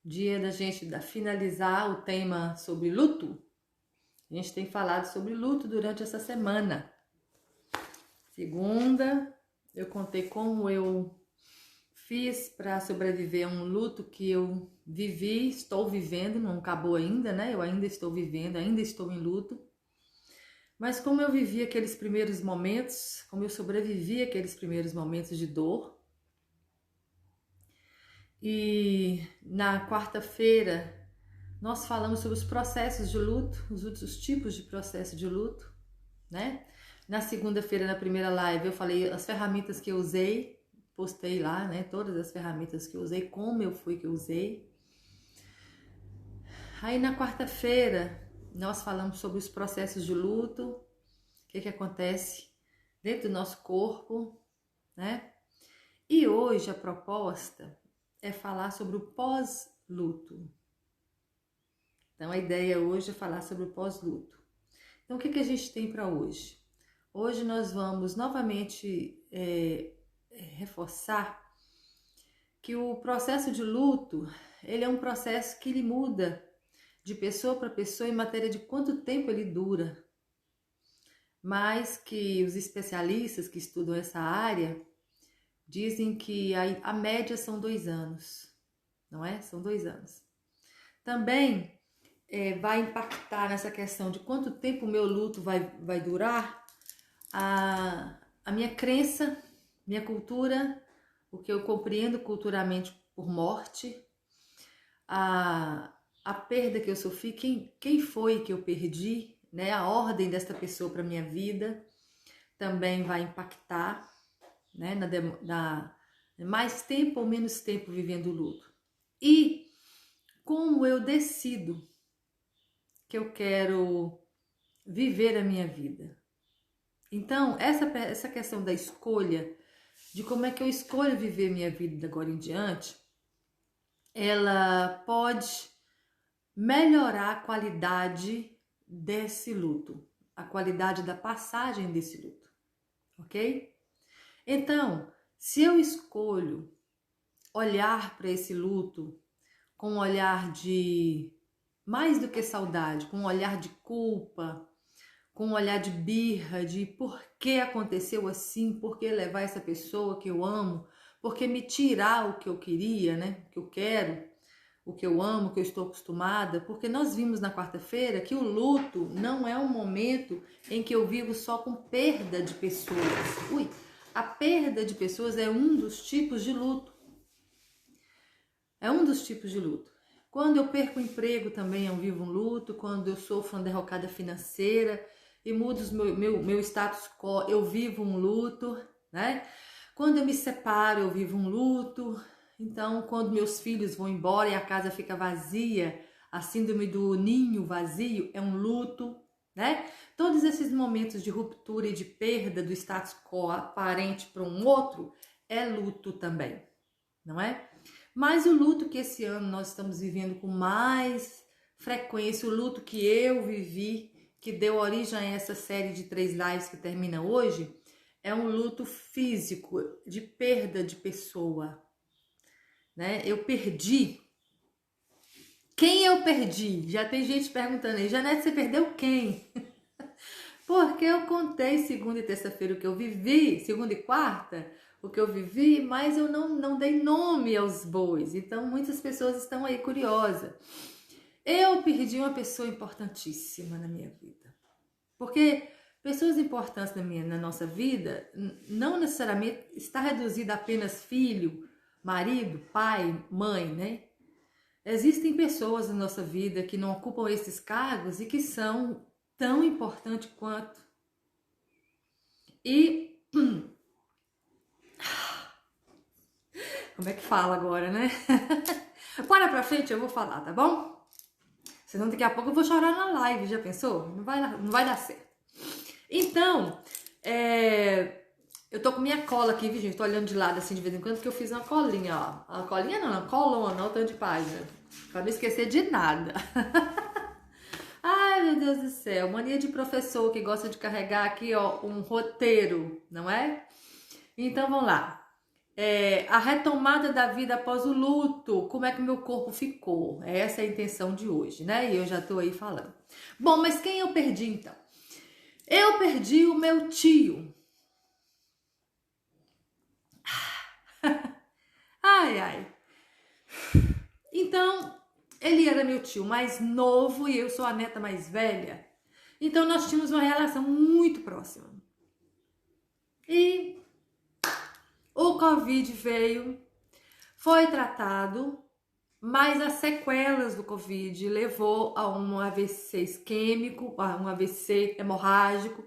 dia da gente finalizar o tema sobre luto. A gente tem falado sobre luto durante essa semana. Segunda, eu contei como eu fiz para sobreviver a um luto que eu vivi, estou vivendo, não acabou ainda, né? Eu ainda estou vivendo, ainda estou em luto. Mas como eu vivi aqueles primeiros momentos, como eu sobrevivi àqueles primeiros momentos de dor. E na quarta-feira nós falamos sobre os processos de luto, os tipos de processo de luto, né? Na segunda-feira, na primeira live, eu falei as ferramentas que eu usei, postei lá, né? Todas as ferramentas que eu usei, como eu fui que eu usei. Aí na quarta-feira nós falamos sobre os processos de luto, o que acontece dentro do nosso corpo, né? E hoje a proposta é falar sobre o pós-luto. Então a ideia hoje é falar sobre o pós-luto. Então o que a gente tem para hoje? Hoje nós vamos novamente reforçar que o processo de luto, ele é um processo que ele muda de pessoa para pessoa em matéria de quanto tempo ele dura. Mas que os especialistas que estudam essa área dizem que a média são 2 anos, não é? São 2 anos. Também vai impactar nessa questão de quanto tempo o meu luto vai durar, a minha crença, minha cultura, o que eu compreendo culturalmente por morte, a perda que eu sofri, quem foi que eu perdi, né? A ordem desta pessoa para minha vida também vai impactar, né? Mais tempo ou menos tempo vivendo o luto. E como eu decido que eu quero viver a minha vida. Então, essa questão da escolha, de como é que eu escolho viver minha vida de agora em diante, ela pode melhorar a qualidade desse luto, a qualidade da passagem desse luto, ok? Então, se eu escolho olhar para esse luto com um olhar de mais do que saudade, com um olhar de culpa, com um olhar de birra, de por que aconteceu assim, por que levar essa pessoa que eu amo, por que me tirar o que eu queria, né? O que eu quero, o que eu amo, o que eu estou acostumada, porque nós vimos na quarta-feira que o luto não é um momento em que eu vivo só com perda de pessoas. A perda de pessoas é um dos tipos de luto. É um dos tipos de luto. Quando eu perco o emprego também eu vivo um luto, quando eu sofro uma derrocada financeira e mudo meu status quo, eu vivo um luto, né? Quando eu me separo, eu vivo um luto. Então, quando meus filhos vão embora e a casa fica vazia, a síndrome do ninho vazio é um luto, né? Todos esses momentos de ruptura e de perda do status quo aparente para um outro é luto também, não é? Mas o luto que esse ano nós estamos vivendo com mais frequência, o luto que eu vivi, que deu origem a essa série de 3 lives que termina hoje, é um luto físico, de perda de pessoa, né? Eu perdi. Quem eu perdi? Já tem gente perguntando aí, Janete, você perdeu quem? Porque eu contei segunda e terça-feira o que eu vivi, segunda e quarta, o que eu vivi, mas eu não dei nome aos bois. Então muitas pessoas estão aí curiosas. Eu perdi uma pessoa importantíssima na minha vida. Porque pessoas importantes na nossa vida não necessariamente está reduzida a apenas filho, marido, pai, mãe, né? Existem pessoas na nossa vida que não ocupam esses cargos e que são tão importantes quanto. E como é que fala agora, né? Bora pra frente, eu vou falar, tá bom? Senão daqui a pouco eu vou chorar na live, já pensou? Não vai dar certo. Então, eu tô com minha cola aqui, viu, gente? Tô olhando de lado assim de vez em quando, porque eu fiz uma colinha, ó. Uma colinha não, uma colona, olha o tanto de página. Pra não esquecer de nada. Ai, meu Deus do céu. Mania de professor que gosta de carregar aqui, ó, um roteiro, não é? Então, vamos lá. a retomada da vida após o luto, como é que o meu corpo ficou. Essa é a intenção de hoje, né? E eu já tô aí falando. Bom, mas quem eu perdi então? Eu perdi o meu tio. Ai, ai. Então, ele era meu tio mais novo e eu sou a neta mais velha. Então, nós tínhamos uma relação muito próxima. E o Covid veio, foi tratado, mas as sequelas do Covid levou a um AVC isquêmico, a um AVC hemorrágico,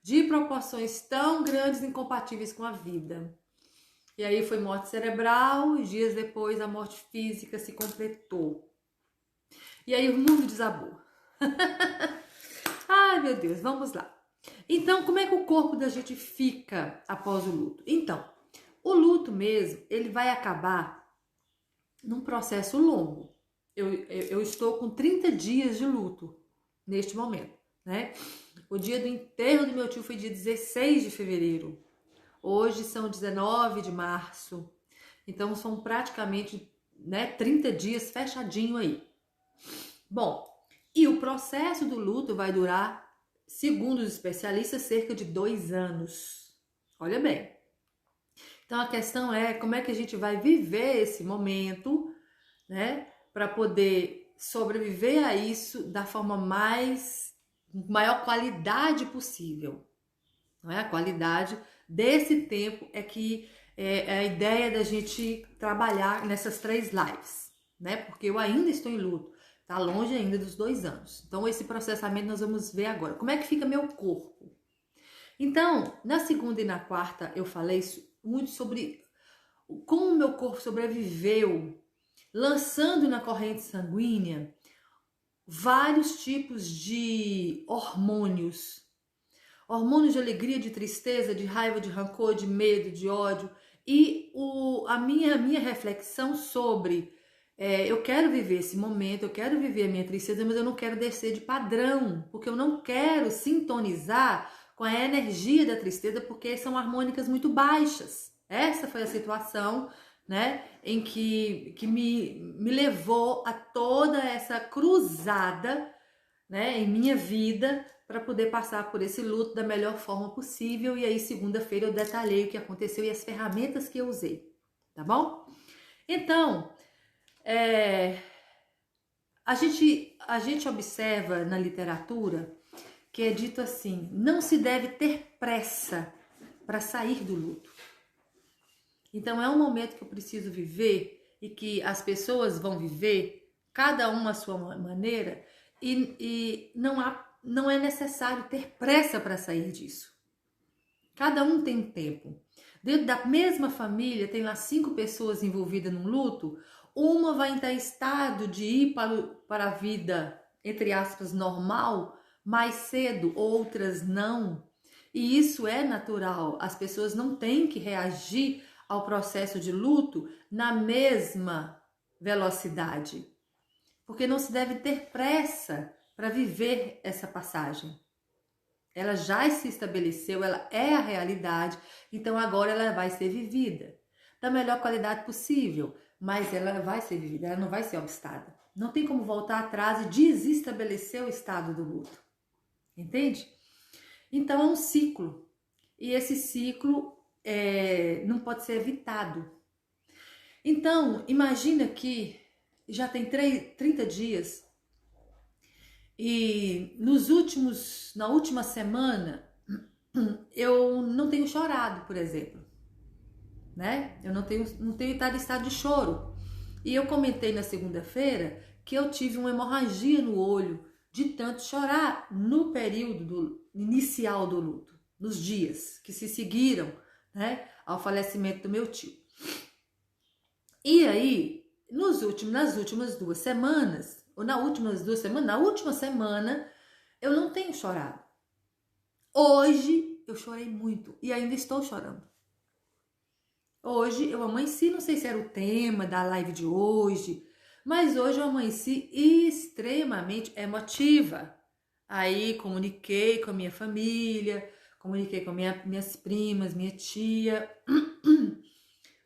de proporções tão grandes e incompatíveis com a vida. E aí foi morte cerebral e dias depois a morte física se completou. E aí o mundo desabou. Ai, meu Deus, vamos lá. Então, como é que o corpo da gente fica após o luto? Então, o luto mesmo, ele vai acabar num processo longo. Eu estou com 30 dias de luto neste momento, né? O dia do enterro do meu tio foi dia 16 de fevereiro. Hoje são 19 de março. Então, são praticamente, né, 30 dias fechadinho aí. Bom, e o processo do luto vai durar, segundo os especialistas, cerca de 2 anos. Olha bem. Então a questão é como é que a gente vai viver esse momento, né, para poder sobreviver a isso da forma maior qualidade possível. Não é? A qualidade desse tempo é que é a ideia da gente trabalhar nessas 3 lives, né? Porque eu ainda estou em luto. Tá longe ainda dos 2 anos. Então, esse processamento nós vamos ver agora. Como é que fica meu corpo? Então, na segunda e na quarta, eu falei muito sobre como o meu corpo sobreviveu, lançando na corrente sanguínea vários tipos de hormônios. Hormônios de alegria, de tristeza, de raiva, de rancor, de medo, de ódio. E a minha reflexão sobre eu quero viver esse momento, eu quero viver a minha tristeza, mas eu não quero descer de padrão, porque eu não quero sintonizar com a energia da tristeza, porque são harmônicas muito baixas. Essa foi a situação, né, em que me levou a toda essa cruzada, né, em minha vida, para poder passar por esse luto da melhor forma possível. E aí, segunda-feira, eu detalhei o que aconteceu e as ferramentas que eu usei, tá bom? Então, a gente observa na literatura que é dito assim: não se deve ter pressa para sair do luto. Então, é um momento que eu preciso viver e que as pessoas vão viver, cada uma à sua maneira, e não é necessário ter pressa para sair disso. Cada um tem um tempo. Dentro da mesma família, tem lá 5 pessoas envolvidas num luto, uma vai estar em estado de ir para a vida, entre aspas, normal, mais cedo, outras não. E isso é natural. As pessoas não têm que reagir ao processo de luto na mesma velocidade. Porque não se deve ter pressa para viver essa passagem. Ela já se estabeleceu, ela é a realidade, então agora ela vai ser vivida da melhor qualidade possível, mas ela vai ser vivida, ela não vai ser obstada. Não tem como voltar atrás e desestabelecer o estado do luto, entende? Então é um ciclo, e esse ciclo não pode ser evitado. Então, imagina que já tem 30 dias e na última semana, eu não tenho chorado, por exemplo, né? Eu não tenho estado em estado de choro. E eu comentei na segunda-feira que eu tive uma hemorragia no olho de tanto chorar no período inicial do luto, nos dias que se seguiram, né, ao falecimento do meu tio. E aí, nas últimas 2 semanas, ou na última semana, eu não tenho chorado. Hoje eu chorei muito e ainda estou chorando. Hoje eu amanheci, não sei se era o tema da live de hoje, mas hoje eu amanheci extremamente emotiva. Aí comuniquei com a minha família, comuniquei com minhas primas, minha tia,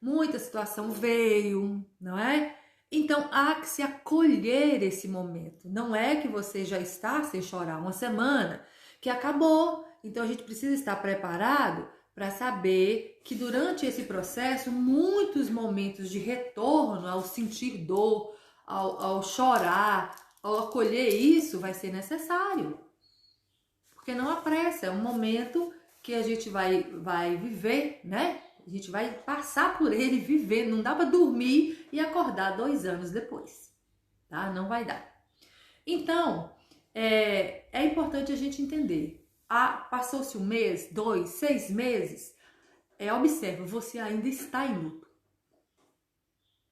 muita situação veio, não é? Então há que se acolher esse momento. Não é que você já está sem chorar uma semana, que acabou. Então a gente precisa estar preparado para saber que durante esse processo, muitos momentos de retorno ao sentir dor, ao chorar, ao acolher isso, vai ser necessário. Porque não há pressa, é um momento que a gente vai viver, né? A gente vai passar por ele, viver. Não dá para dormir e acordar 2 anos depois, tá? Não vai dar. Então, é importante a gente entender. Passou-se 1 mês, 2, 6 meses, observa, você ainda está em luto.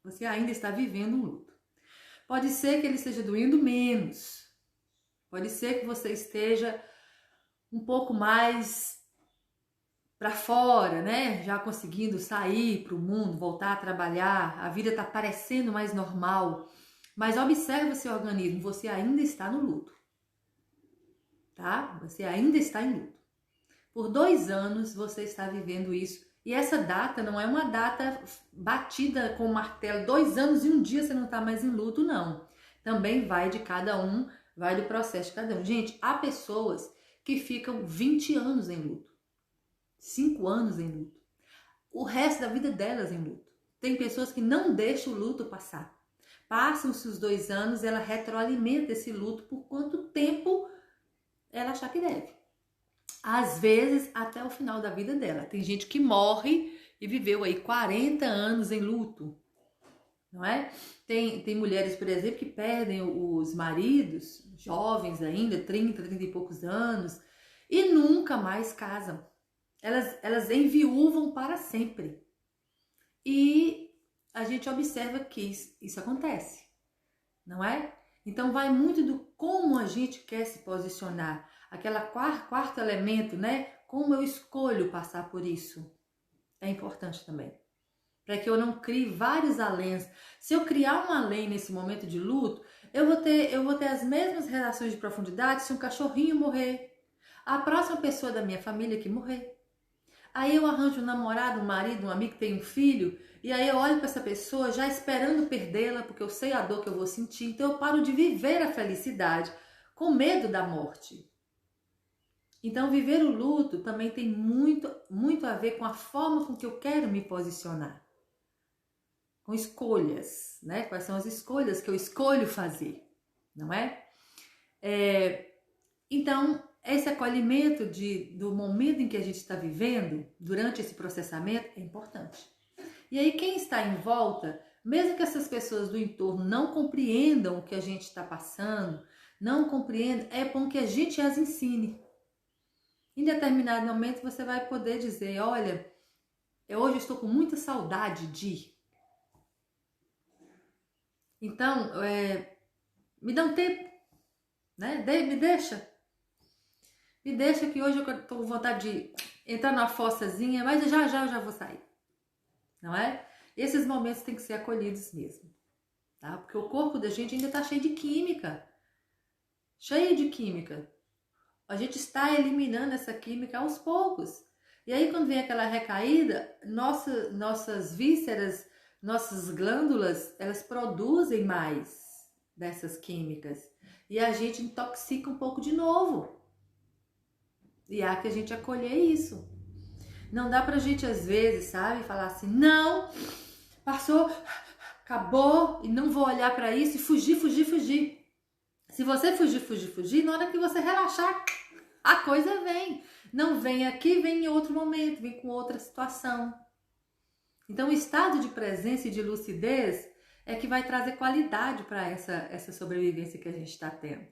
Você ainda está vivendo um luto. Pode ser que ele esteja doendo menos. Pode ser que você esteja um pouco mais para fora, né? Já conseguindo sair para o mundo, voltar a trabalhar, a vida está parecendo mais normal. Mas observa seu organismo, você ainda está no luto, tá? Você ainda está em luto. Por 2 anos você está vivendo isso. E essa data não é uma data batida com martelo. 2 anos e 1 dia você não está mais em luto, não. Também vai de cada um, vai do processo de cada um. Gente, há pessoas que ficam 20 anos em luto. 5 anos em luto. O resto da vida delas em luto. Tem pessoas que não deixam o luto passar. Passam-se os 2 anos, ela retroalimenta esse luto por quanto tempo ela achar que deve. Às vezes, até o final da vida dela. Tem gente que morre e viveu aí 40 anos em luto, não é? Tem mulheres, por exemplo, que perdem os maridos, jovens ainda, 30 e poucos anos, e nunca mais casam. Elas enviúvam para sempre. E a gente observa que isso acontece, não é? Então vai muito do como a gente quer se posicionar. Aquela quarto elemento, né? Como eu escolho passar por isso. É importante também. Para que eu não crie vários aléns. Se eu criar um além nesse momento de luto, eu vou ter as mesmas relações de profundidade se um cachorrinho morrer. A próxima pessoa da minha família que morrer. Aí eu arranjo um namorado, um marido, um amigo que tem um filho, e aí eu olho para essa pessoa já esperando perdê-la, porque eu sei a dor que eu vou sentir. Então eu paro de viver a felicidade com medo da morte. Então viver o luto também tem muito a ver com a forma com que eu quero me posicionar. Com escolhas, né? Quais são as escolhas que eu escolho fazer, não é? Então, esse acolhimento do momento em que a gente está vivendo, durante esse processamento, é importante. E aí quem está em volta, mesmo que essas pessoas do entorno não compreendam o que a gente está passando, não compreendam, é bom que a gente as ensine. Em determinado momento você vai poder dizer, olha, hoje eu estou com muita saudade de... Então, me dá um tempo, né? Me deixa. Me deixa que hoje eu estou com vontade de entrar numa fossazinha, mas já eu já vou sair. Não é? Esses momentos têm que ser acolhidos mesmo. Tá? Porque o corpo da gente ainda está cheio de química. Cheio de química. A gente está eliminando essa química aos poucos. E aí quando vem aquela recaída, nossas vísceras, nossas glândulas, elas produzem mais dessas químicas. E a gente intoxica um pouco de novo. E há que a gente acolher isso. Não dá pra gente, às vezes, sabe, falar assim, não, passou, acabou, e não vou olhar pra isso, e fugir. Se você fugir, na hora que você relaxar, a coisa vem. Não vem aqui, vem em outro momento, vem com outra situação. Então, o estado de presença e de lucidez é que vai trazer qualidade para essa sobrevivência que a gente está tendo,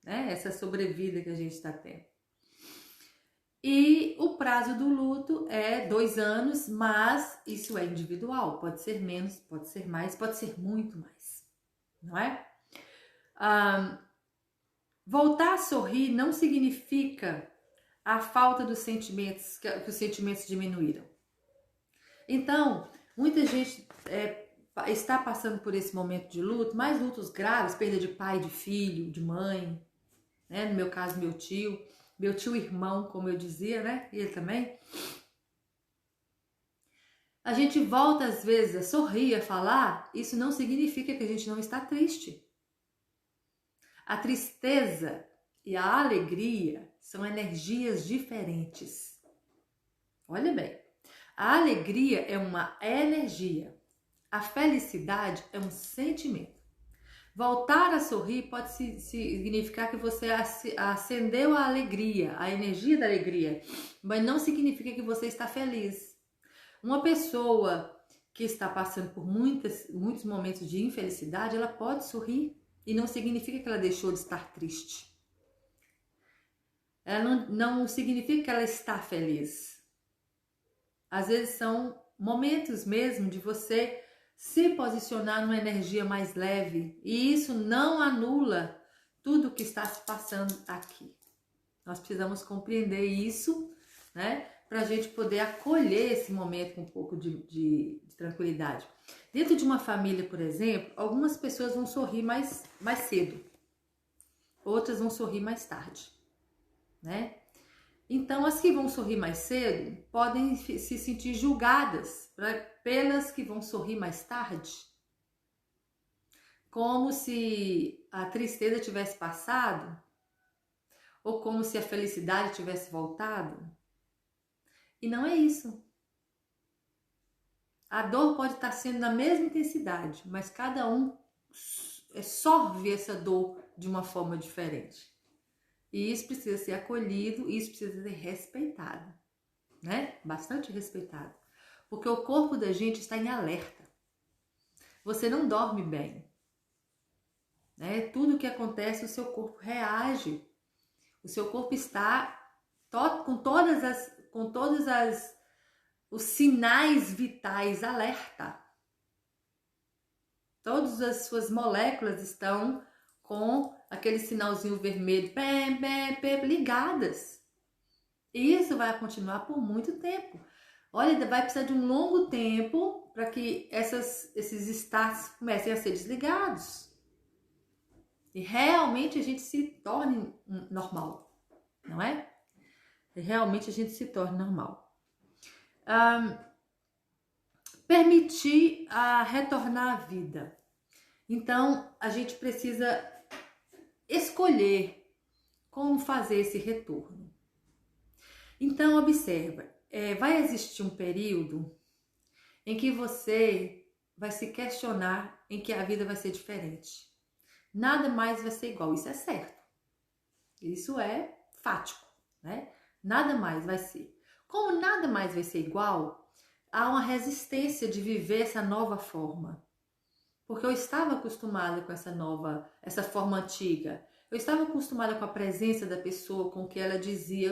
né? Essa sobrevida que a gente está tendo. E o prazo do luto é 2 anos, mas isso é individual. Pode ser menos, pode ser mais, pode ser muito mais, não é? Voltar a sorrir não significa a falta dos sentimentos, que os sentimentos diminuíram. Então, muita gente está passando por esse momento de luto, mais lutos graves, perda de pai, de filho, de mãe, né? No meu caso, meu tio irmão, como eu dizia, né? E ele também. a gente volta às vezes a sorrir, a falar, isso não significa que a gente não está triste. A tristeza e a alegria são energias diferentes. Olha bem, a alegria é uma energia, a felicidade é um sentimento. Voltar a sorrir pode significar que você acendeu a alegria, a energia da alegria, mas não significa que você está feliz. Uma pessoa que está passando por muitos momentos de infelicidade, ela pode sorrir e não significa que ela deixou de estar triste. Ela não significa que ela está feliz. Às vezes são momentos mesmo de você se posicionar numa energia mais leve e isso não anula tudo o que está se passando aqui. Nós precisamos compreender isso, né? Para a gente poder acolher esse momento com um pouco de tranquilidade. Dentro de uma família, por exemplo, algumas pessoas vão sorrir mais cedo, outras vão sorrir mais tarde, né? Então, as que vão sorrir mais cedo podem se sentir julgadas pelas que vão sorrir mais tarde, como se a tristeza tivesse passado ou como se a felicidade tivesse voltado. E não é isso. A dor pode estar sendo na mesma intensidade, mas cada um sorve essa dor de uma forma diferente. E isso precisa ser acolhido, isso precisa ser respeitado, né? Bastante respeitado. Porque o corpo da gente está em alerta. Você não dorme bem, né? Tudo que acontece, o seu corpo reage. O seu corpo está com todos os sinais vitais alerta. Todas as suas moléculas estão com aquele sinalzinho vermelho ligadas. E isso vai continuar por muito tempo. Olha, vai precisar de um longo tempo para que esses starts comecem a ser desligados. E realmente a gente se torne normal, não é? E realmente a gente se torne normal. Permitir retornar à vida. Então, a gente precisa escolher como fazer esse retorno. Então, observa, vai existir um período em que você vai se questionar em que a vida vai ser diferente. Nada mais vai ser igual, isso é certo. Isso é fático, né? Nada mais vai ser. Como nada mais vai ser igual, há uma resistência de viver essa nova forma. Porque eu estava acostumada com essa forma antiga. Eu estava acostumada com a presença da pessoa, com o que ela dizia. Eu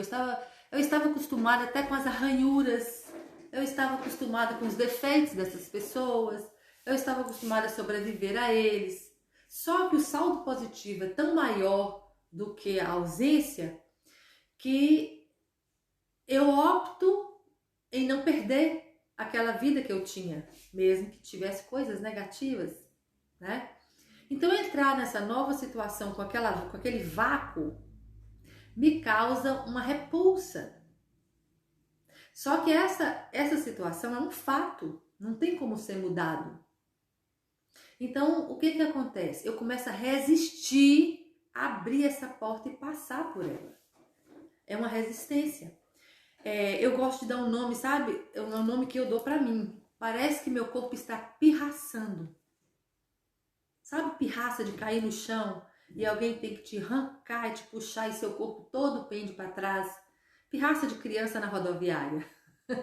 estava acostumada até com as arranhuras. Eu estava acostumada com os defeitos dessas pessoas. Eu estava acostumada a sobreviver a eles. Só que o saldo positivo é tão maior do que a ausência que eu opto em não perder aquela vida que eu tinha, mesmo que tivesse coisas negativas, né? Então entrar nessa nova situação com aquele vácuo me causa uma repulsa. Só que essa situação é um fato, não tem como ser mudado. Então, o que acontece? Eu começo a resistir a abrir essa porta e passar por ela. É uma resistência. Eu gosto de dar um nome, sabe? É um nome que eu dou pra mim. Parece que meu corpo está pirraçando. Sabe pirraça de cair no chão e alguém tem que te arrancar e te puxar e seu corpo todo pende para trás? Pirraça de criança na rodoviária,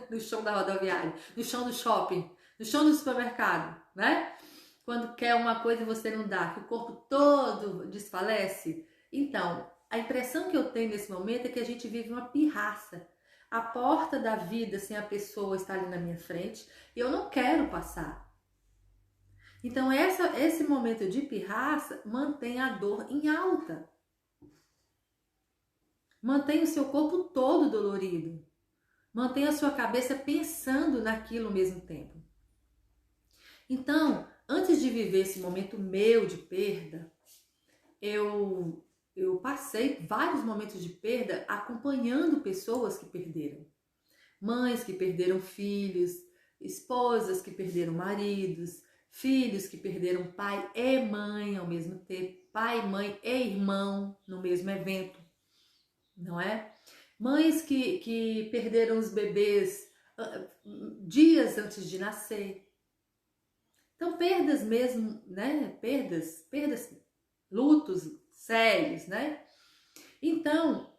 no chão da rodoviária, no chão do shopping, no chão do supermercado, né? Quando quer uma coisa e você não dá, que o corpo todo desfalece. Então, a impressão que eu tenho nesse momento é que a gente vive uma pirraça. A porta da vida sem a pessoa estar ali na minha frente e eu não quero passar. Então, esse momento de pirraça mantém a dor em alta. Mantém o seu corpo todo dolorido. Mantém a sua cabeça pensando naquilo ao mesmo tempo. Então, antes de viver esse momento meu de perda, eu passei vários momentos de perda acompanhando pessoas que perderam. Mães que perderam filhos, esposas que perderam maridos, filhos que perderam pai e mãe ao mesmo tempo, pai, mãe e irmão no mesmo evento, não é? Mães que perderam os bebês dias antes de nascer. Então, perdas mesmo, né? Perdas, lutos sérios, né? Então,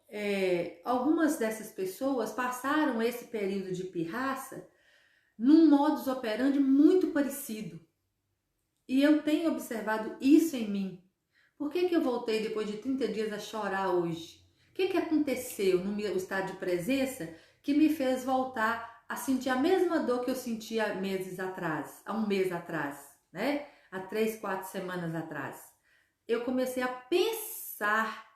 algumas dessas pessoas passaram esse período de pirraça num modus operandi muito parecido. E eu tenho observado isso em mim. Por que eu voltei depois de 30 dias a chorar hoje? O que aconteceu no meu estado de presença que me fez voltar a sentir a mesma dor que eu sentia há um mês atrás, né? Há 3, 4 semanas atrás. Eu comecei a pensar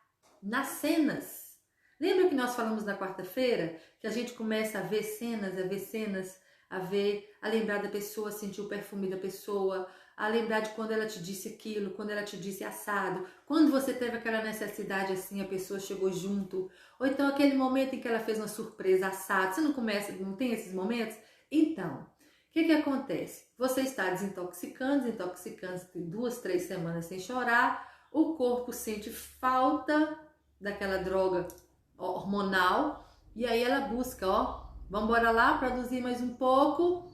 nas cenas. Lembra que nós falamos na quarta-feira que a gente começa a ver cenas, a lembrar da pessoa, sentir o perfume da pessoa, a lembrar de quando ela te disse aquilo, quando ela te disse assado, quando você teve aquela necessidade assim, a pessoa chegou junto, ou então aquele momento em que ela fez uma surpresa assado, você não tem esses momentos? Então, o que acontece? Você está desintoxicando, tem 2, 3 semanas sem chorar, o corpo sente falta daquela droga hormonal, e aí ela busca, vamos embora lá, produzir mais um pouco,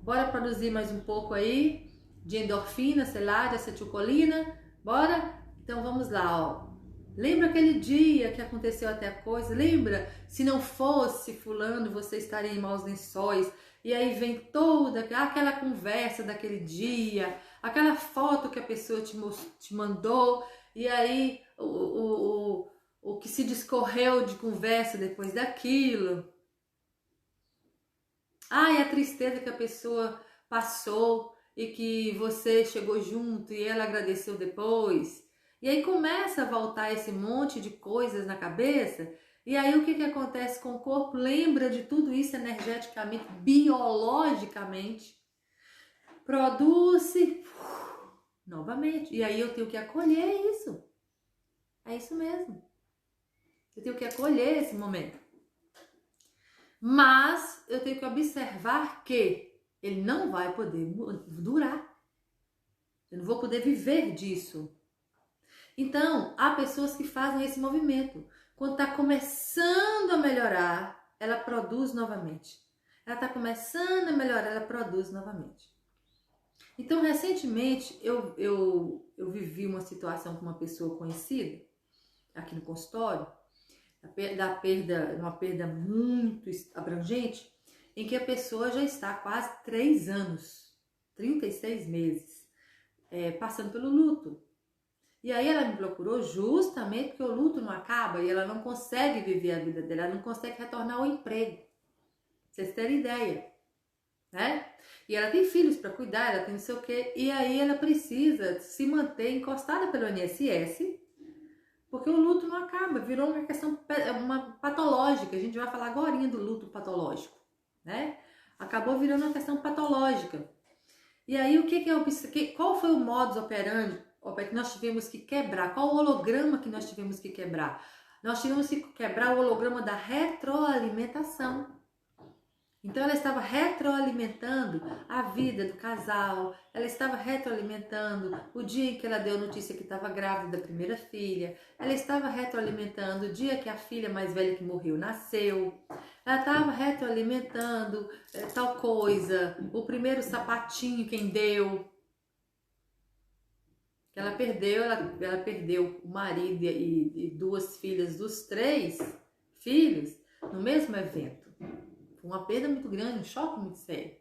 bora produzir mais um pouco aí, de endorfina, sei lá, de acetilcolina, bora? Então vamos lá, Lembra aquele dia que aconteceu até a coisa? Lembra? Se não fosse fulano, você estaria em maus lençóis. E aí vem toda aquela conversa daquele dia, aquela foto que a pessoa te mandou, e aí o que se discorreu de conversa depois daquilo. E a tristeza que a pessoa passou e que você chegou junto e ela agradeceu depois. E aí começa a voltar esse monte de coisas na cabeça. E aí o que acontece com o corpo? Lembra de tudo isso energeticamente, biologicamente. Produz novamente. E aí eu tenho que acolher isso. É isso mesmo. Eu tenho que acolher esse momento. Mas eu tenho que observar que ele não vai poder durar. Eu não vou poder viver disso. Então, há pessoas que fazem esse movimento. Quando está começando a melhorar, ela produz novamente. Ela está começando a melhorar, ela produz novamente. Então, recentemente, eu vivi uma situação com uma pessoa conhecida, aqui no consultório, uma perda muito abrangente, em que a pessoa já está há quase 3 anos, 36 meses, passando pelo luto. E aí ela me procurou justamente porque o luto não acaba e ela não consegue viver a vida dela, ela não consegue retornar ao emprego. Pra vocês terem ideia, né? E ela tem filhos para cuidar, ela tem não sei o quê, e aí ela precisa se manter encostada pelo INSS, porque o luto não acaba, virou uma questão patológica. A gente vai falar agora do luto patológico, né? Acabou virando uma questão patológica. E aí qual foi o modus operandi que nós tivemos que quebrar? Qual o holograma que nós tivemos que quebrar? Nós tivemos que quebrar o holograma da retroalimentação. Então ela estava retroalimentando a vida do casal, ela estava retroalimentando o dia em que ela deu a notícia que estava grávida da primeira filha, ela estava retroalimentando o dia que a filha mais velha que morreu nasceu, ela estava retroalimentando tal coisa, o primeiro sapatinho quem deu, que ela perdeu o marido e 2 filhas dos 3 filhos no mesmo evento. Uma perda muito grande, um choque muito sério.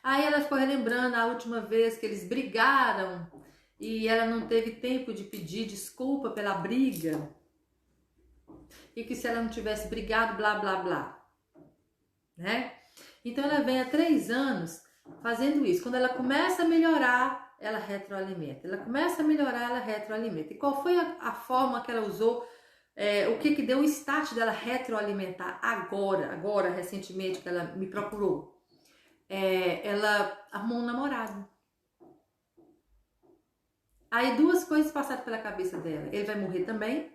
Aí ela ficou relembrando a última vez que eles brigaram e ela não teve tempo de pedir desculpa pela briga. E que se ela não tivesse brigado, blá, blá, blá. Né? Então ela vem há 3 anos fazendo isso. Quando ela começa a melhorar, ela retroalimenta. Ela começa a melhorar, ela retroalimenta. E qual foi a forma que ela usou? O que deu o start dela retroalimentar agora, recentemente, que ela me procurou? Ela arrumou um namorado. Aí 2 coisas passaram pela cabeça dela. Ele vai morrer também.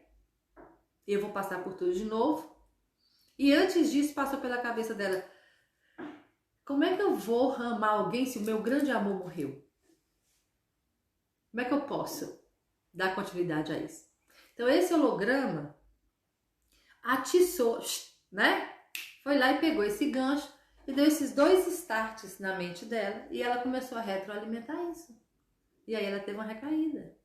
Eu vou passar por tudo de novo. E antes disso, passou pela cabeça dela: como é que eu vou amar alguém se o meu grande amor morreu? Como é que eu posso dar continuidade a isso? Então esse holograma atiçou, né? Foi lá e pegou esse gancho e deu esses 2 starts na mente dela e ela começou a retroalimentar isso. E aí ela teve uma recaída.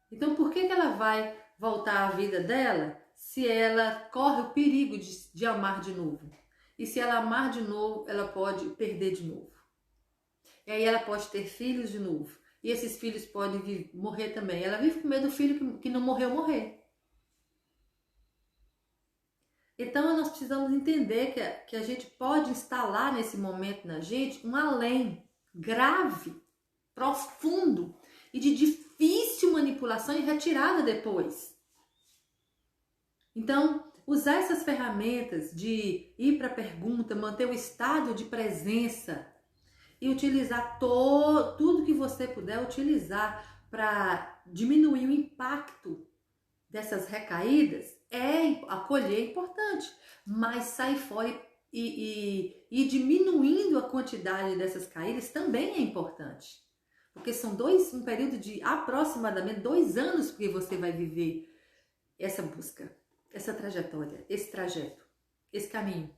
Então por que ela vai voltar à vida dela se ela corre o perigo de amar de novo? E se ela amar de novo, ela pode perder de novo. E aí ela pode ter filhos de novo. E esses filhos podem morrer também. Ela vive com medo do filho que não morreu morrer. Então nós precisamos entender que a gente pode instalar nesse momento na gente um além grave, profundo e de difícil manipulação e retirada depois. Então, usar essas ferramentas de ir para a pergunta, manter o estado de presença e utilizar tudo que você puder utilizar para diminuir o impacto dessas recaídas, acolher é importante, mas sair fora e diminuindo a quantidade dessas caídas também é importante. Porque são um período de aproximadamente 2 anos que você vai viver essa busca, essa trajetória, esse trajeto, esse caminho.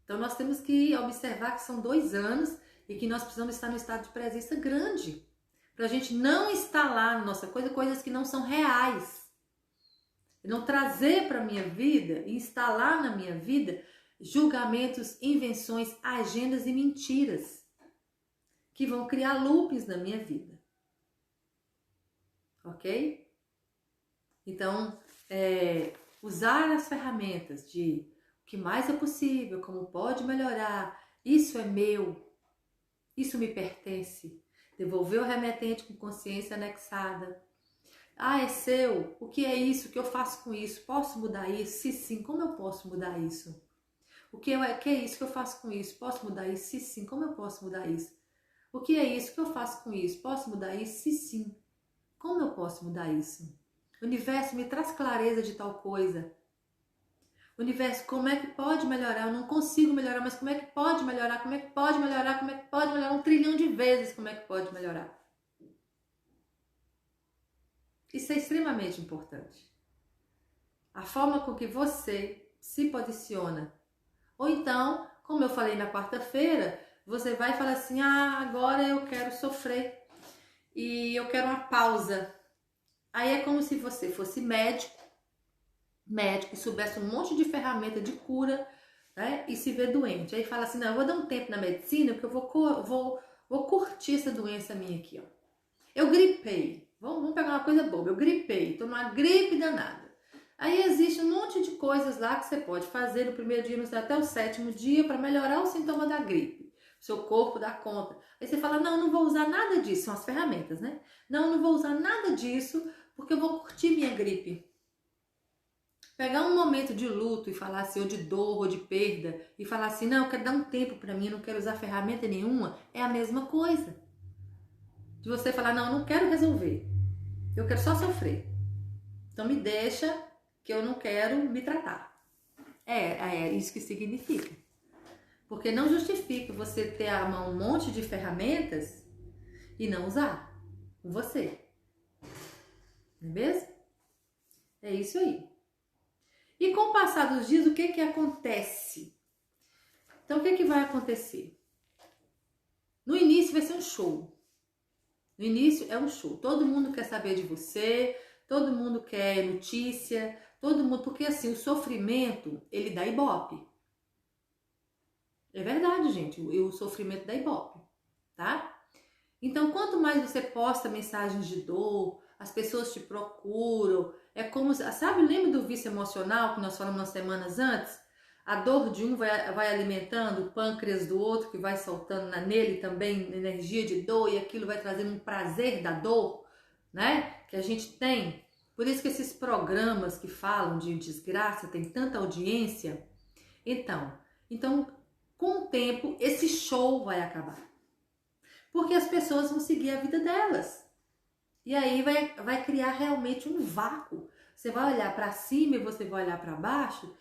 Então nós temos que observar que são 2 anos e que nós precisamos estar no estado de presença grande. Para a gente não instalar na nossa coisas que não são reais. E não trazer para a minha vida, instalar na minha vida julgamentos, invenções, agendas e mentiras que vão criar loopings na minha vida. Ok? Então, usar as ferramentas de o que mais é possível, como pode melhorar, isso é meu, isso me pertence. Devolver o remetente com consciência anexada. Ah, é seu, o que é isso? O que eu faço com isso? Posso mudar isso? Se sim, como eu posso mudar isso? O que é isso que eu faço com isso? Posso mudar isso? Se sim, como eu posso mudar isso? O que é isso que eu faço com isso? Posso mudar isso? Se sim, como eu posso mudar isso? Universo, me traz clareza de tal coisa. Universo, como é que pode melhorar? Eu não consigo melhorar, mas como é que pode melhorar? Como é que pode melhorar? Como é que pode melhorar? 1 trilhão de vezes como é que pode melhorar? Isso é extremamente importante. A forma com que você se posiciona. Ou então, como eu falei na quarta-feira, você vai falar assim, agora eu quero sofrer e eu quero uma pausa. Aí é como se você fosse médico e soubesse um monte de ferramenta de cura, né, e se vê doente. Aí fala assim, não, eu vou dar um tempo na medicina porque eu vou curtir essa doença minha aqui, ó. Eu gripei, vamos pegar uma coisa boba, eu gripei, tô numa gripe danada. Aí existe um monte de coisas lá que você pode fazer no primeiro dia, até o 7º dia para melhorar o sintoma da gripe. Seu corpo dá conta. Aí você fala, não vou usar nada disso, são as ferramentas, né? Não vou usar nada disso porque eu vou curtir minha gripe. Pegar um momento de luto e falar assim, ou de dor, ou de perda, e falar assim, não, eu quero dar um tempo para mim, eu não quero usar ferramenta nenhuma, é a mesma coisa. De você falar, não quero resolver, eu quero só sofrer. Então me deixa que eu não quero me tratar. É isso que significa. Porque não justifica você ter à mão um monte de ferramentas e não usar com você. Não é mesmo? É isso aí. E com o passar dos dias, o que acontece? Então, o que vai acontecer? No início vai ser um show. No início é um show. Todo mundo quer saber de você, todo mundo quer notícia, todo mundo... Porque assim, o sofrimento, ele dá ibope. É verdade, gente. O sofrimento dá ibope, tá? Então, quanto mais você posta mensagens de dor, as pessoas te procuram, é como... Sabe, lembra do vício emocional que nós falamos umas semanas antes? A dor de um vai alimentando o pâncreas do outro, que vai soltando nele também energia de dor, e aquilo vai trazendo um prazer da dor, né? Que a gente tem. Por isso que esses programas que falam de desgraça tem tanta audiência. Então, com o tempo, esse show vai acabar. Porque as pessoas vão seguir a vida delas. E aí vai criar realmente um vácuo. Você vai olhar para cima e você vai olhar para baixo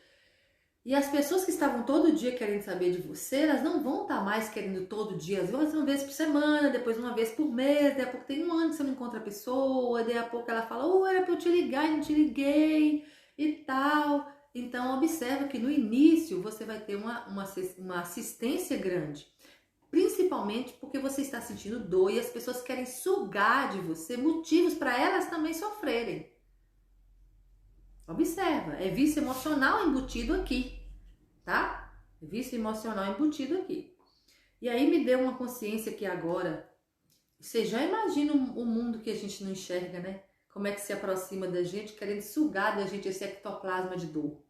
E as pessoas que estavam todo dia querendo saber de você, elas não vão estar mais querendo todo dia, às vezes uma vez por semana, depois uma vez por mês, daqui a pouco tem um ano que você não encontra a pessoa, daqui a pouco ela fala, era pra eu te ligar e não te liguei e tal. Então observa que no início você vai ter uma assistência grande, principalmente porque você está sentindo dor e as pessoas querem sugar de você motivos para elas também sofrerem. Observa, é vício emocional embutido aqui, tá? É vício emocional embutido aqui. E aí me deu uma consciência que agora, você já imagina o mundo que a gente não enxerga, né? Como é que se aproxima da gente, querendo sugar da gente esse ectoplasma de dor.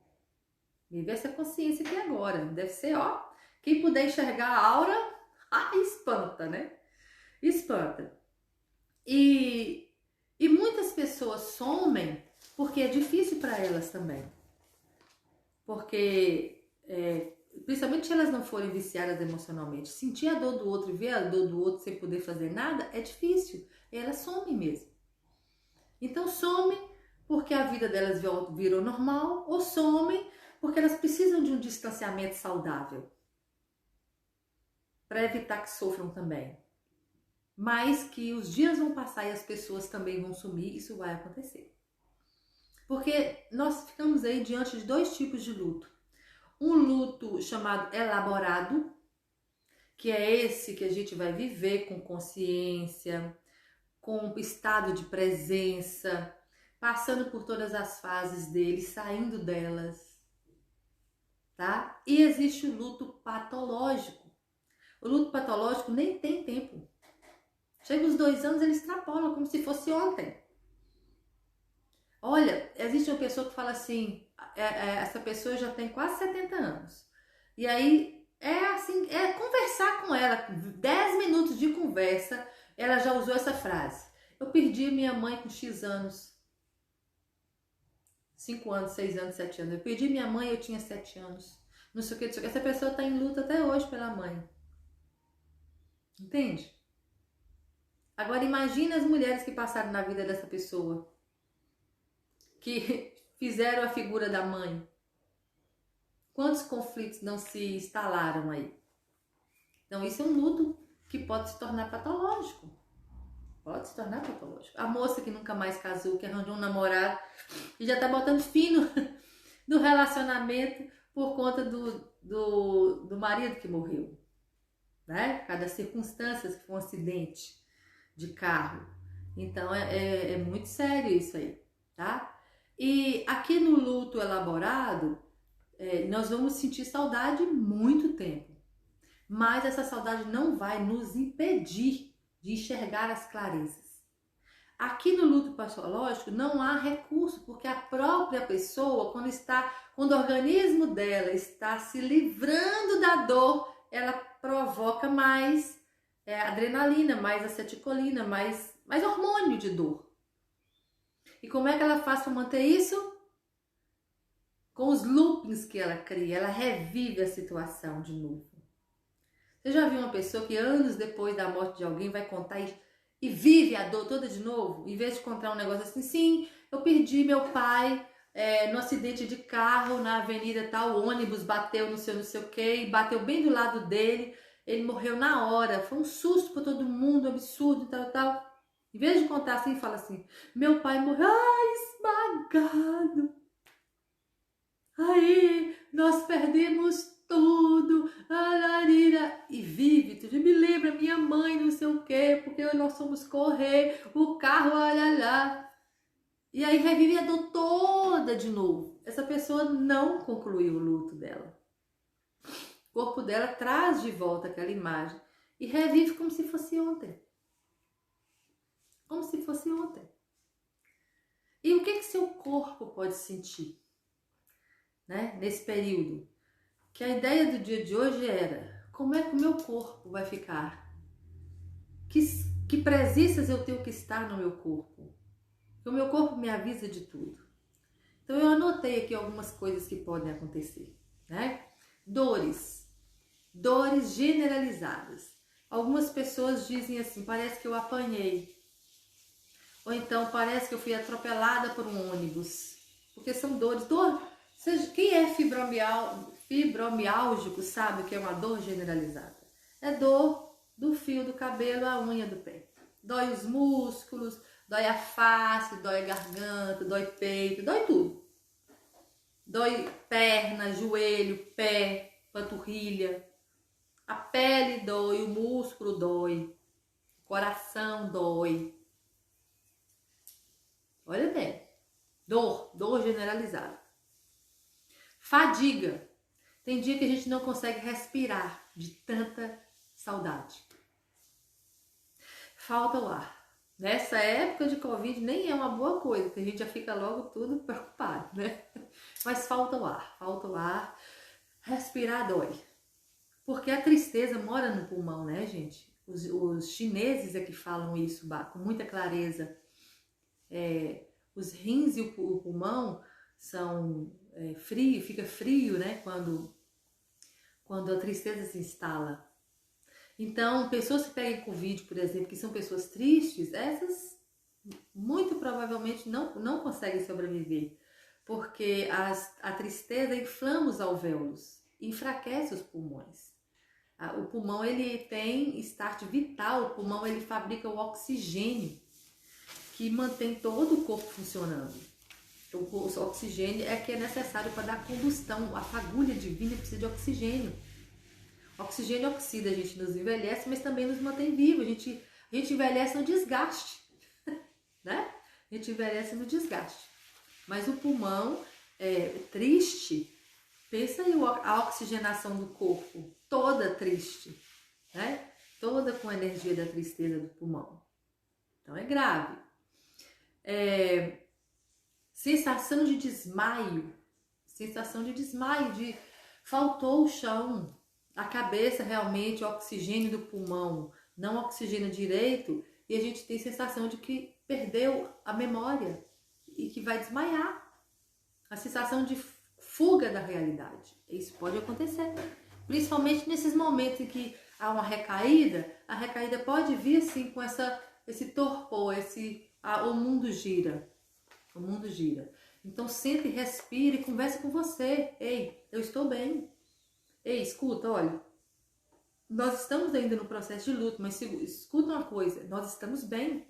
Me veio essa consciência aqui agora. Deve ser, ó, quem puder enxergar a aura, espanta, né? Espanta. E muitas pessoas somem porque é difícil para elas também. Porque, principalmente se elas não forem viciadas emocionalmente, sentir a dor do outro e ver a dor do outro sem poder fazer nada é difícil. E elas somem mesmo. Então somem porque a vida delas virou normal, ou somem porque elas precisam de um distanciamento saudável para evitar que sofram também. Mas que os dias vão passar e as pessoas também vão sumir, isso vai acontecer. Porque nós ficamos aí diante de dois tipos de luto. Um luto chamado elaborado, que é esse que a gente vai viver com consciência, com estado de presença, passando por todas as fases dele, saindo delas, tá? E existe o luto patológico. O luto patológico nem tem tempo. Chega os 2 anos, ele extrapola como se fosse ontem. Olha, existe uma pessoa que fala assim, essa pessoa já tem quase 70 anos. E aí, conversar com ela, 10 minutos de conversa, ela já usou essa frase. Eu perdi minha mãe com X anos. 5 anos, 6 anos, 7 anos. Eu perdi minha mãe, eu tinha 7 anos. Não sei o que, não sei o que. Essa pessoa está em luta até hoje pela mãe. Entende? Agora imagina as mulheres que passaram na vida dessa pessoa, que fizeram a figura da mãe. Quantos conflitos não se instalaram aí? Então isso é um luto que pode se tornar patológico. Pode se tornar patológico. A moça que nunca mais casou, que arranjou um namorado e já tá botando fino no relacionamento por conta do marido que morreu, né? Cada circunstância, que foi um acidente de carro. Então é muito sério isso aí, tá? E aqui no luto elaborado, nós vamos sentir saudade muito tempo. Mas essa saudade não vai nos impedir de enxergar as clarezas. Aqui no luto patológico não há recurso, porque a própria pessoa, quando o organismo dela está se livrando da dor, ela provoca mais adrenalina, mais acetilcolina, mais hormônio de dor. E como é que ela faz para manter isso? Com os loopings que ela cria, ela revive a situação de novo. Você já viu uma pessoa que anos depois da morte de alguém vai contar e vive a dor toda de novo? Em vez de contar um negócio assim, sim, eu perdi meu pai no acidente de carro na avenida tal, o ônibus bateu no seu não sei o que, bateu bem do lado dele, ele morreu na hora, foi um susto para todo mundo, absurdo, tal. Em vez de contar assim, fala assim, meu pai morreu, esmagado. Aí, nós perdemos tudo, e vive tudo. Me lembra minha mãe, não sei o quê, porque nós fomos correr, o carro, E aí revive a dor toda de novo. Essa pessoa não concluiu o luto dela. O corpo dela traz de volta aquela imagem e revive como se fosse ontem. Como se fosse ontem. E o que seu corpo pode sentir, né, nesse período? Que a ideia do dia de hoje era, como é que o meu corpo vai ficar? Que presenças eu tenho que estar no meu corpo? Porque o meu corpo me avisa de tudo. Então eu anotei aqui algumas coisas que podem acontecer, né? Dores generalizadas. Algumas pessoas dizem assim, parece que eu apanhei. Ou então parece que eu fui atropelada por um ônibus. Porque são dores. Quem é fibromiálgico sabe o que é uma dor generalizada. É dor do fio do cabelo à unha do pé. Dói os músculos, dói a face, dói a garganta, dói peito, dói tudo. Dói perna, joelho, pé, panturrilha. A pele dói, o músculo dói, o coração dói. Olha bem, dor generalizada. Fadiga. Tem dia que a gente não consegue respirar de tanta saudade. Falta o ar. Nessa época de Covid nem é uma boa coisa, porque a gente já fica logo tudo preocupado, né? Mas falta o ar. Respirar dói. Porque a tristeza mora no pulmão, né, gente? Os chineses é que falam isso com muita clareza. Os rins e o pulmão são frio, fica frio, né, quando a tristeza se instala. Então, pessoas que pegam Covid, por exemplo, que são pessoas tristes, essas muito provavelmente não conseguem sobreviver, porque a tristeza inflama os alvéolos, enfraquece os pulmões. O pulmão, ele tem start vital, o pulmão ele fabrica o oxigênio que mantém todo o corpo funcionando. Então, o oxigênio é que é necessário para dar combustão, a fagulha divina precisa de oxigênio. O oxigênio oxida, a gente nos envelhece, mas também nos mantém vivos. A gente envelhece no desgaste, né? A gente envelhece no desgaste. Mas o pulmão triste, pensa aí a oxigenação do corpo, toda triste, né? Toda com a energia da tristeza do pulmão. Então é grave. Sensação de desmaio, faltou o chão, a cabeça realmente, o oxigênio do pulmão não oxigena direito e a gente tem sensação de que perdeu a memória e que vai desmaiar. A sensação de fuga da realidade. Isso pode acontecer, principalmente nesses momentos em que há uma recaída. A recaída pode vir assim com esse torpor, o mundo gira. O mundo gira. Então sente, respire e converse com você. Ei, eu estou bem. Ei, escuta, olha. Nós estamos ainda no processo de luto, mas escuta uma coisa, nós estamos bem.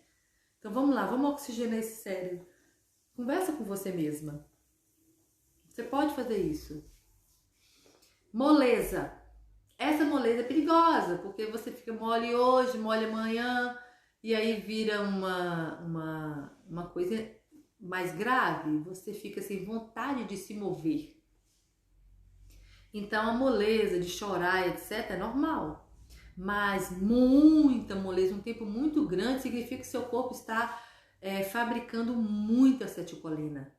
Então vamos lá, vamos oxigenar esse cérebro. Conversa com você mesma. Você pode fazer isso. Moleza. Essa moleza é perigosa, porque você fica mole hoje, mole amanhã, e aí vira uma coisa mais grave, você fica sem vontade de se mover. Então a moleza de chorar, etc, é normal. Mas muita moleza, um tempo muito grande, significa que seu corpo está fabricando muita acetilcolina.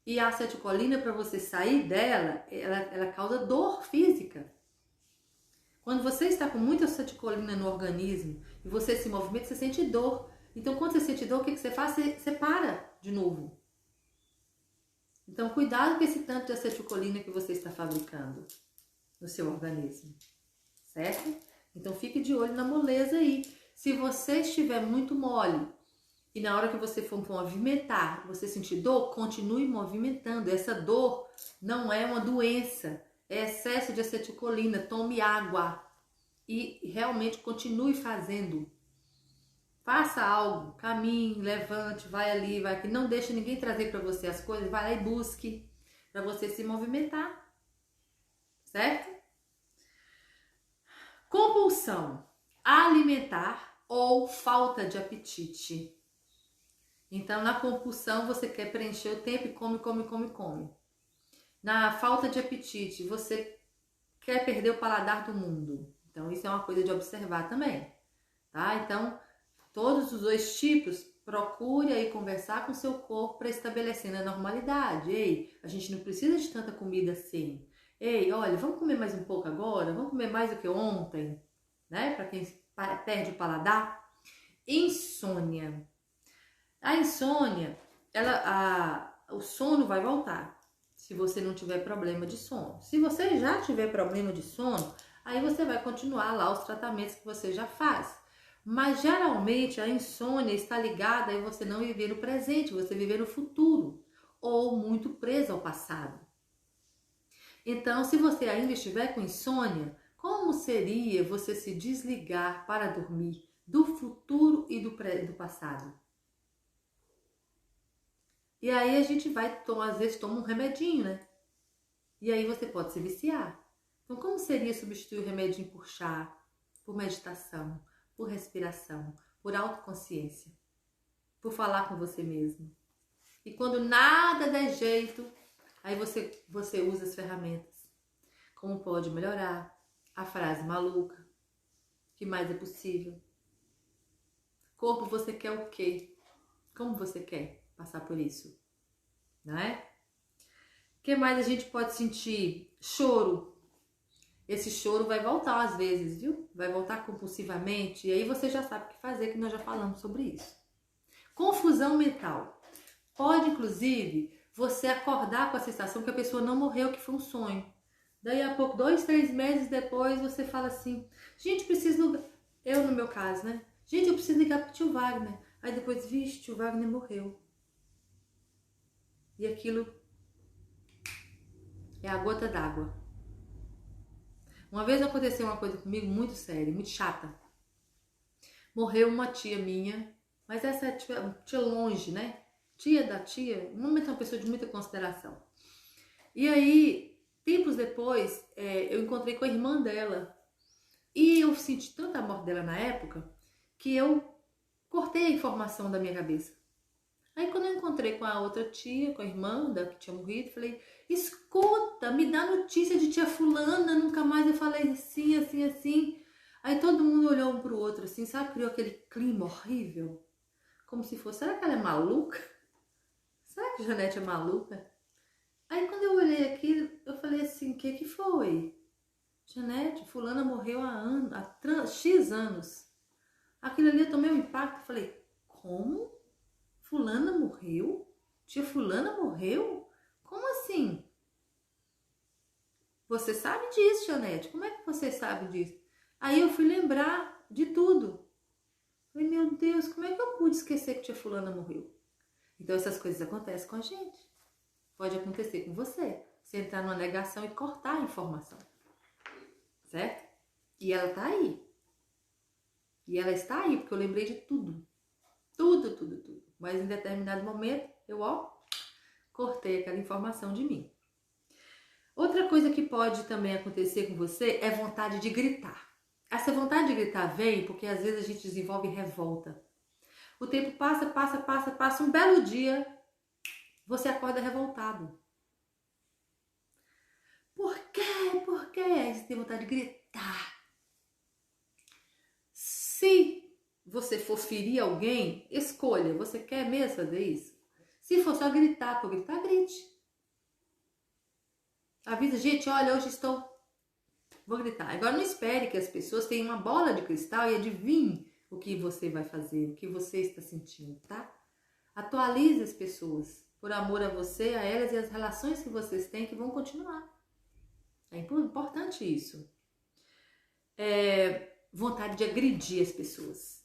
E a acetilcolina, para você sair dela, ela causa dor física. Quando você está com muita acetilcolina no organismo e você se movimenta, você sente dor. Então, quando você sente dor, o que você faz? Você para de novo. Então, cuidado com esse tanto de acetilcolina que você está fabricando no seu organismo, certo? Então, fique de olho na moleza aí. Se você estiver muito mole e na hora que você for movimentar, você sentir dor, continue movimentando. Essa dor não é uma doença, é excesso de acetilcolina. Tome água e realmente continue fazendo. Faça algo, caminhe, levante, vai ali, vai aqui. Não deixe ninguém trazer para você as coisas, vai lá e busque para você se movimentar, certo? Compulsão alimentar ou falta de apetite. Então, na compulsão, você quer preencher o tempo e come. Na falta de apetite, você quer perder o paladar do mundo. Então, isso é uma coisa de observar também, tá? Então, todos os dois tipos, procure aí conversar com o seu corpo para estabelecer a normalidade. Ei, a gente não precisa de tanta comida assim. Ei, olha, vamos comer mais um pouco agora? Vamos comer mais do que ontem? Né? Para quem perde o paladar. Insônia. A insônia, o sono vai voltar, se você não tiver problema de sono. Se você já tiver problema de sono, aí você vai continuar lá os tratamentos que você já faz. Mas geralmente a insônia está ligada a você não viver no presente, você viver no futuro, ou muito preso ao passado. Então, se você ainda estiver com insônia, como seria você se desligar para dormir do futuro e do passado? E aí a gente vai, às vezes toma um remedinho, né? E aí você pode se viciar. Então, como seria substituir o remedinho por chá, por meditação, por respiração, por autoconsciência, por falar com você mesmo? E quando nada der jeito, aí você usa as ferramentas. Como pode melhorar? A frase maluca. O que mais é possível? Corpo, você quer o quê? Como você quer passar por isso? Não é? O que mais a gente pode sentir? Choro. Esse choro vai voltar às vezes, viu? Vai voltar compulsivamente. E aí você já sabe o que fazer, que nós já falamos sobre isso. Confusão mental. Pode, inclusive, você acordar com a sensação que a pessoa não morreu, que foi um sonho. Daí a pouco, 2, 3 meses depois, você fala assim, gente, preciso... Eu, no meu caso, né? Gente, eu preciso ligar pro tio Wagner. Aí depois, vixe, tio Wagner morreu. E aquilo é a gota d'água. Uma vez aconteceu uma coisa comigo muito séria, muito chata. Morreu uma tia minha, mas essa é tia longe, né? Tia da tia, normalmente é uma pessoa de muita consideração. E aí, tempos depois, eu encontrei com a irmã dela. E eu senti tanta a morte dela na época, que eu cortei a informação da minha cabeça. Aí quando eu encontrei com a outra tia, com a irmã da que tinha morrido, falei, escuta, me dá notícia de tia fulana, nunca mais eu falei assim, assim, assim. Aí todo mundo olhou um pro outro assim, sabe? Criou aquele clima horrível. Como se fosse, será que ela é maluca? Será que Janete é maluca? Aí quando eu olhei aquilo, eu falei assim, o que foi? Janete, fulana morreu há X anos. Aquilo ali eu tomei um impacto, falei, como? Fulana morreu? Tia fulana morreu? Como assim? Você sabe disso, Janete? Como é que você sabe disso? Aí eu fui lembrar de tudo. Falei, meu Deus, como é que eu pude esquecer que tia fulana morreu? Então essas coisas acontecem com a gente. Pode acontecer com você. Você entrar numa negação e cortar a informação. Certo? E ela tá aí. E ela está aí, porque eu lembrei de tudo. Tudo, tudo, tudo. Mas em determinado momento, eu, cortei aquela informação de mim. Outra coisa que pode também acontecer com você é vontade de gritar. Essa vontade de gritar vem porque às vezes a gente desenvolve revolta. O tempo passa, passa, passa, passa. Um belo dia, você acorda revoltado. Por quê? Por quê? Aí você tem vontade de gritar. Se você for ferir alguém, escolha. Você quer mesmo fazer isso? Se for só gritar, por gritar, grite. Avisa, gente, olha, hoje estou... Vou gritar. Agora não espere que as pessoas tenham uma bola de cristal e adivinhem o que você vai fazer, o que você está sentindo, tá? Atualize as pessoas, por amor a você, a elas e as relações que vocês têm que vão continuar. É importante isso. Vontade de agredir as pessoas.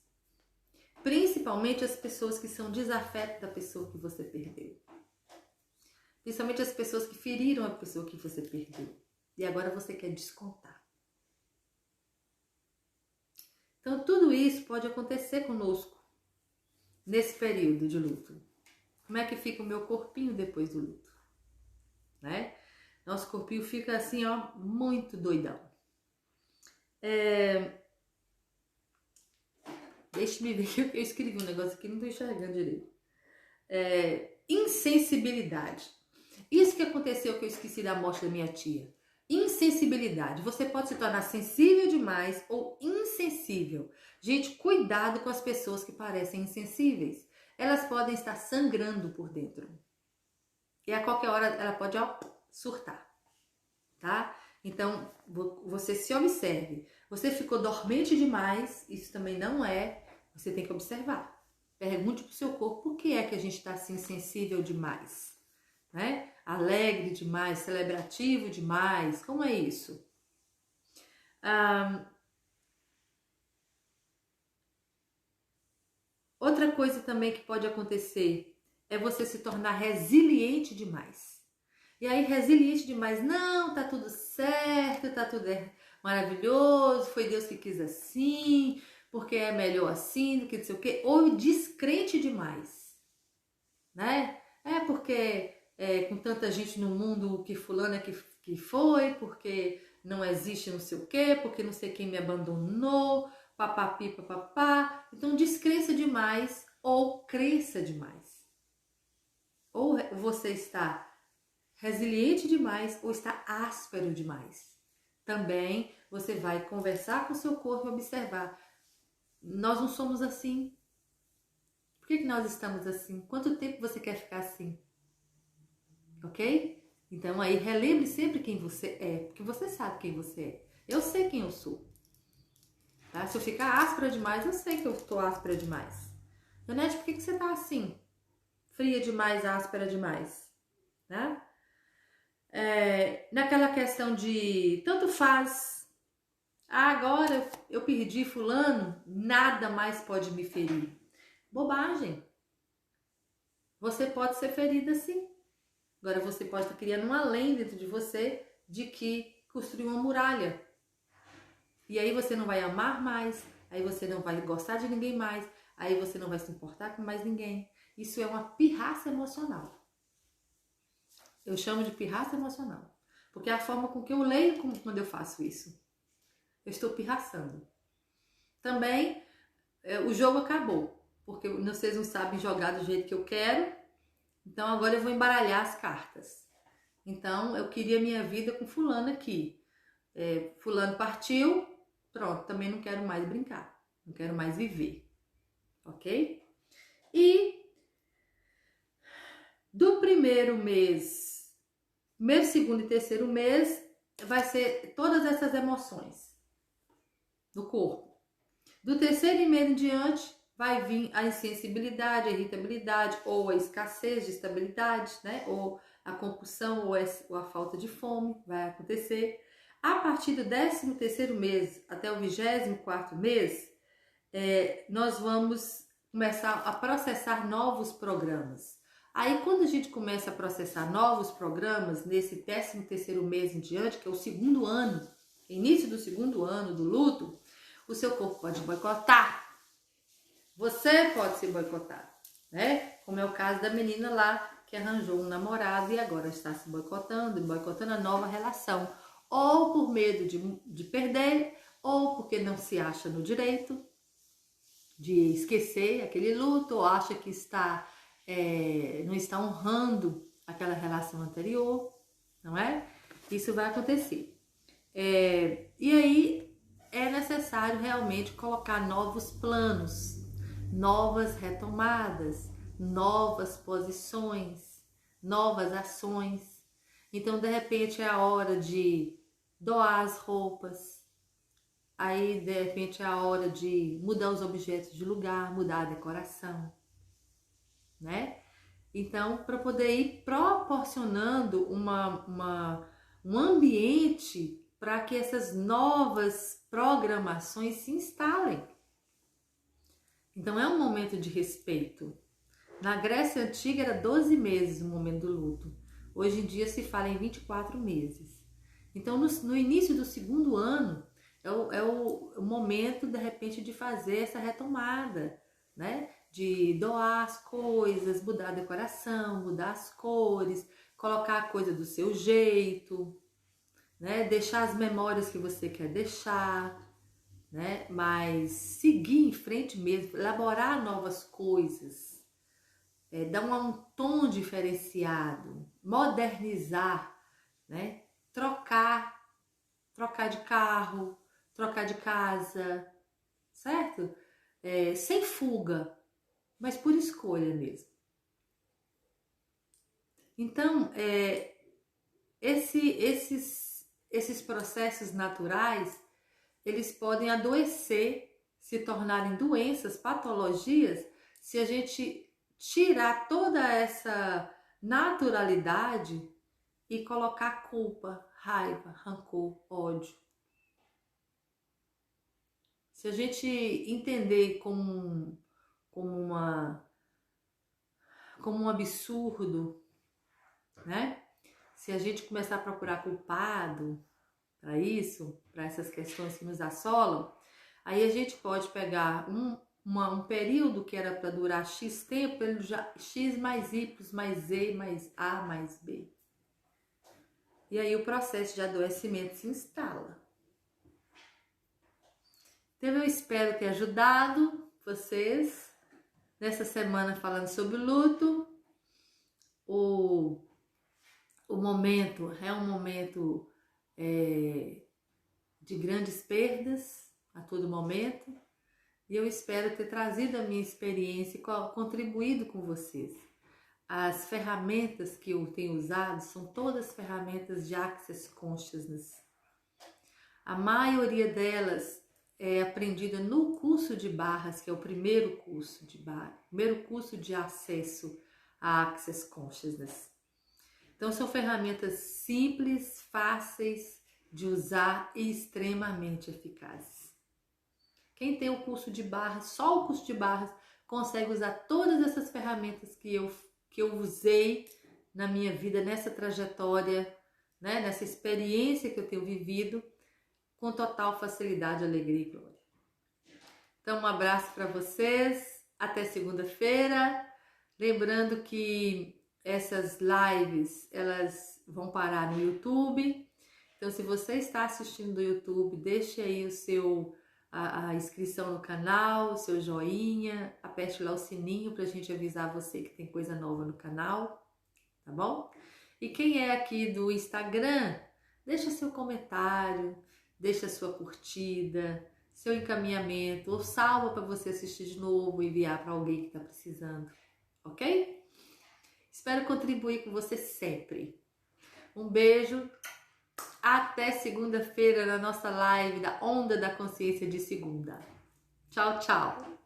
Principalmente as pessoas que são desafeto da pessoa que você perdeu. Principalmente as pessoas que feriram a pessoa que você perdeu. E agora você quer descontar. Então tudo isso pode acontecer conosco nesse período de luto. Como é que fica o meu corpinho depois do luto? Né? Nosso corpinho fica assim, muito doidão. Deixa-me ver que eu escrevi um negócio aqui, não tô enxergando direito. Insensibilidade. Isso que aconteceu que eu esqueci da morte da minha tia. Insensibilidade. Você pode se tornar sensível demais ou insensível. Gente, cuidado com as pessoas que parecem insensíveis. Elas podem estar sangrando por dentro. E a qualquer hora ela pode surtar. Tá? Então, você se observe. Você ficou dormente demais, isso também não é. Você tem que observar. Pergunte pro seu corpo por que é que a gente está assim sensível demais. Né? Alegre demais, celebrativo demais, como é isso? Outra coisa também que pode acontecer é você se tornar resiliente demais. E aí, resiliente demais, não, tá tudo certo, tá tudo maravilhoso, foi Deus que quis assim, porque é melhor assim do que não sei o quê. Ou descrente demais, né? É porque com tanta gente no mundo que fulano é que foi, porque não existe não sei o quê, porque não sei quem me abandonou, papapi, papapá. Então, descrença demais ou crença demais. Ou você está resiliente demais ou está áspero demais. Também você vai conversar com o seu corpo e observar. Nós não somos assim. Por que nós estamos assim? Quanto tempo você quer ficar assim? Ok? Então aí relembre sempre quem você é, porque você sabe quem você é. Eu sei quem eu sou. Tá? Se eu ficar áspera demais, eu sei que eu estou áspera demais. Janete, por que você tá assim? Fria demais, áspera demais? Né? Naquela questão de tanto faz, agora eu perdi fulano, nada mais pode me ferir. Bobagem. Você pode ser ferida sim. Agora você pode estar criando uma lenda dentro de você de que construiu uma muralha. E aí você não vai amar mais, aí você não vai gostar de ninguém mais, aí você não vai se importar com mais ninguém. Isso é uma pirraça emocional. Eu chamo de pirraça emocional. Porque é a forma com que eu leio quando eu faço isso. Eu estou pirraçando. Também, o jogo acabou. Porque vocês não sabem jogar do jeito que eu quero. Então, agora eu vou embaralhar as cartas. Então, eu queria minha vida com fulano aqui. Fulano partiu, pronto, também não quero mais brincar. Não quero mais viver. Ok? E do primeiro mês, segundo e terceiro mês, vai ser todas essas emoções do corpo. Do terceiro mês em diante, vai vir a insensibilidade, a irritabilidade, ou a escassez de estabilidade, né? Ou a compulsão, ou a falta de fome, vai acontecer. A partir do 13º mês até o 24º mês, nós vamos começar a processar novos programas. Aí, quando a gente começa a processar novos programas, nesse 13º mês em diante, que é o segundo ano, início do segundo ano do luto, o seu corpo pode boicotar. Você pode se boicotar, né? Como é o caso da menina lá que arranjou um namorado e agora está se boicotando a nova relação. Ou por medo de perder, ou porque não se acha no direito de esquecer aquele luto, ou acha que não está honrando aquela relação anterior, não é? Isso vai acontecer. E aí é necessário realmente colocar novos planos, novas retomadas, novas posições, novas ações. Então, de repente, é a hora de doar as roupas, aí, de repente, é a hora de mudar os objetos de lugar, mudar a decoração, né? Então, para poder ir proporcionando um ambiente para que essas novas programações se instalem. Então, é um momento de respeito. Na Grécia Antiga era 12 meses o momento do luto. Hoje em dia se fala em 24 meses. Então, no início do segundo ano, é o momento, de repente, de fazer essa retomada, né? De doar as coisas, mudar a decoração, mudar as cores, colocar a coisa do seu jeito, né? Deixar as memórias que você quer deixar, né? Mas seguir em frente mesmo, elaborar novas coisas, dar um tom diferenciado, modernizar, né? Trocar de carro, trocar de casa, certo? Sem fuga, mas por escolha mesmo. Então, esses processos naturais, eles podem adoecer, se tornarem doenças, patologias, se a gente tirar toda essa naturalidade e colocar culpa, raiva, rancor, ódio. Se a gente entender como um absurdo, né? se a gente começar a procurar culpado para isso, para essas questões que nos assolam, aí a gente pode pegar um período que era para durar X tempo, ele já X mais Y mais Z mais A mais B. E aí o processo de adoecimento se instala. Então eu espero ter ajudado vocês nessa semana falando sobre luto. O momento é um momento de grandes perdas a todo momento. E eu espero ter trazido a minha experiência e contribuído com vocês. As ferramentas que eu tenho usado são todas ferramentas de Access Consciousness. A maioria delas é aprendida no curso de barras, que é o primeiro curso de barras, primeiro curso de acesso a Access Consciousness. Então são ferramentas simples, fáceis de usar e extremamente eficazes. Quem tem o curso de barras, só o curso de barras, consegue usar todas essas ferramentas que eu usei na minha vida, nessa trajetória, né, nessa experiência que eu tenho vivido, com total facilidade, alegria e glória. Então, um abraço para vocês, até segunda-feira. Lembrando que essas lives, elas vão parar no YouTube. Então, se você está assistindo do YouTube, deixe aí a inscrição no canal, o seu joinha, aperte lá o sininho para a gente avisar você que tem coisa nova no canal, tá bom? E quem é aqui do Instagram, deixa seu comentário, deixa sua curtida, seu encaminhamento, ou salva para você assistir de novo e enviar para alguém que está precisando, ok? Espero contribuir com você sempre. Um beijo. Até segunda-feira na nossa live da Onda da Consciência de segunda. Tchau, tchau!